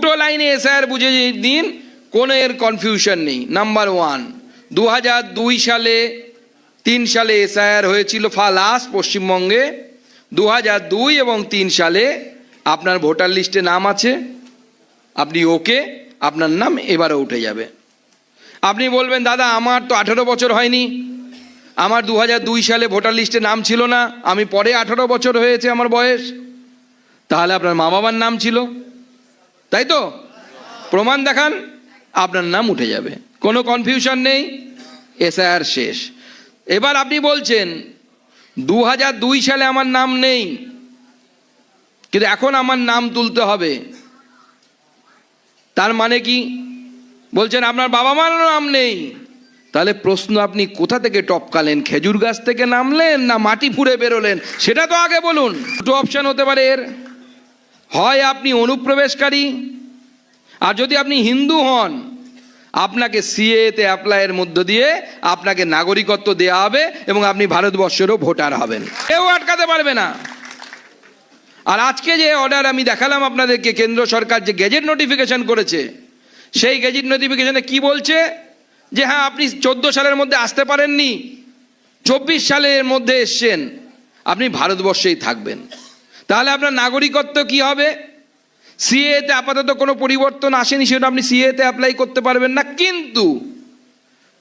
দুটো লাইনে এসআইআর বুঝে দিন, কোনো এর কনফিউশন নেই। নাম্বার 1, 2002 সালে 3 সালে এসআইআর হয়েছিল লাস্ট পশ্চিমবঙ্গে। 2002 এবং 3 সালে আপনার ভোটার লিস্টে নাম আছে, আপনি ওকে, আপনার নাম এবারে উঠে যাবে। আপনি বলবেন দাদা আমার তো 18 বছর হয়নি, আমার 2002 সালে ভোটার লিস্টে নাম ছিল না, আমি পরে 18 বছর হয়েছে আমার বয়স। তাহলে আপনার মা বাবার নাম ছিল, তাই তো? প্রমাণ দেখান, আপনার নাম উঠে যাবে, কোনো কনফিউশন নেই, এসআইআর শেষ। এবার আপনি বলছেন 2002 সালে আমার নাম নেই, কিন্তু এখন আমার নাম তুলতে হবে, তার মানে কি? বলছেন আপনার বাবা মার নাম নেই। তাহলে প্রশ্ন, আপনি কোথা থেকে টপকালেন? খেজুর গাছ থেকে নামলেন না মাটি ফুঁড়ে বেরোলেন? সেটা তো আগে বলুন। দুটো অপশন হতে পারে এর, হয় আপনি অনুপ্রবেশকারী, আর যদি আপনি হিন্দু হন আপনাকে সিএতে অ্যাপ্লাইয়ের মধ্য দিয়ে আপনাকে নাগরিকত্ব দেওয়া হবে এবং আপনি ভারতবর্ষেরও ভোটার হবেন, কেউ আটকাতে পারবে না। আর আজকে যে অর্ডার আমি দেখালাম আপনাদেরকে, কেন্দ্র সরকার যে গেজেট নোটিফিকেশন করেছে, সেই গেজেট নোটিফিকেশনে কি বলছে? যে হ্যাঁ আপনি 14 সালের মধ্যে আসতে পারেননি, 24 সালের মধ্যে এসছেন, আপনি ভারতবর্ষেই থাকবেন। তাহলে আপনার নাগরিকত্ব কি হবে? সিএতে আপাতত কোনো পরিবর্তন আসেনি, সেটা আপনি সিএতে অ্যাপ্লাই করতে পারবেন না। কিন্তু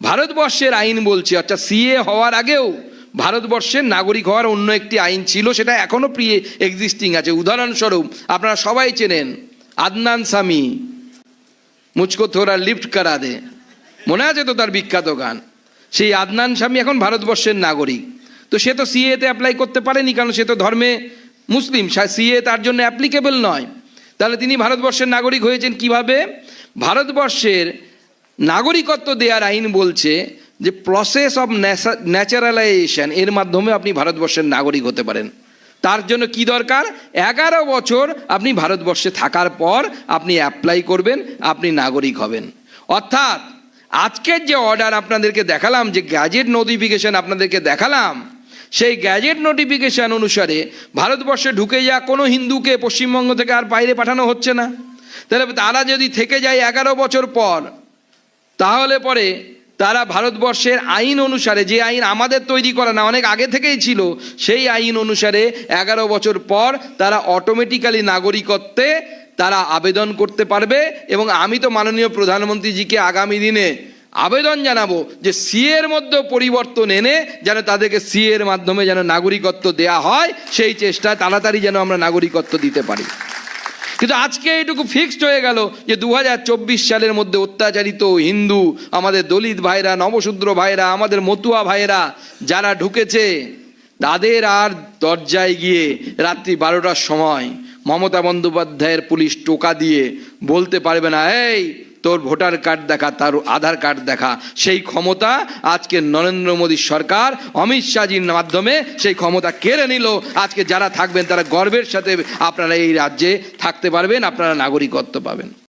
ভারতবর্ষের আইন বলছে, আচ্ছা সিএ হওয়ার আগেও ভারতবর্ষের নাগরিক হওয়ার অন্য একটি আইন ছিল, সেটা এখনো এক্সিস্টিং আছে। উদাহরণস্বরূপ আপনারা সবাই চেনেন আদনান সামি, মুঝকো থোড়া লিফট করা দে, মনে আছে তো তার বিখ্যাত গান? সেই আদনান স্বামী এখন ভারতবর্ষের নাগরিক। তো সে তো সিএতে অ্যাপ্লাই করতে পারেনি, কারণ সে তো ধর্মে মুসলিম, সিএ তার জন্য অ্যাপ্লিকেবল নয়। তাহলে তিনি ভারতবর্ষের নাগরিক হয়েছেন কিভাবে? ভারতবর্ষের নাগরিকত্ব দেওয়ার আইন বলছে যে প্রসেস অফ ন্যাচারালাইজেশন, এর মাধ্যমে আপনি ভারতবর্ষের নাগরিক হতে পারেন। তার জন্য কি দরকার? 11 বছর আপনি ভারতবর্ষে থাকার পর আপনি অ্যাপ্লাই করবেন, আপনি নাগরিক হবেন। অর্থাৎ আজকের যে অর্ডার আপনাদেরকে দেখালাম, যে গ্যাজেট নোটিফিকেশন আপনাদেরকে দেখালাম, সেই গ্যাজেট নোটিফিকেশন অনুসারে ভারতবর্ষে ঢুকে যাওয়া কোনো হিন্দুকে পশ্চিমবঙ্গ থেকে আর বাইরে পাঠানো হচ্ছে না। তাহলে তারা যদি থেকে যায় 11 বছর পর, তাহলে পরে তারা ভারতবর্ষের আইন অনুসারে, যে আইন আমাদের তৈরি করা না, অনেক আগে থেকেই ছিল, সেই আইন অনুসারে 11 বছর পর তারা অটোমেটিক্যালি নাগরিকত্বে তারা আবেদন করতে পারবে। এবং আমি তো মাননীয় প্রধানমন্ত্রীজিকে আগামী দিনে আবেদন জানাবো যে সিএর মধ্যে পরিবর্তন এনে যেন তাদেরকে সিএর মাধ্যমে যেন নাগরিকত্ব দেয়া হয়, সেই চেষ্টা তাড়াতাড়ি যেন আমরা নাগরিকত্ব দিতে পারি। কিন্তু আজকে এইটুকু ফিক্সড হয়ে গেল যে 2024 সালের মধ্যে অত্যাচারিত হিন্দু, আমাদের দলিত ভাইরা, নবশূদ্র ভাইরা, আমাদের মতুয়া ভাইরা যারা ঢুকেছে, তাদের আর দরজায় গিয়ে রাত্রি 12টার সময় মমতা বন্দ্যোপাধ্যায়ের পুলিশ টোকা দিয়ে বলতে পারবে না, এই তোর ভোটার কার্ড দেখা, তার আধার কার্ড দেখা। সেই ক্ষমতা আজকে নরেন্দ্র মোদীর সরকার অমিত শাহজির মাধ্যমে সেই ক্ষমতা কেড়ে নিল। আজকে যারা থাকবেন তারা গর্বের সাথে আপনারা এই রাজ্যে থাকতে পারবেন, আপনারা নাগরিকত্ব পাবেন।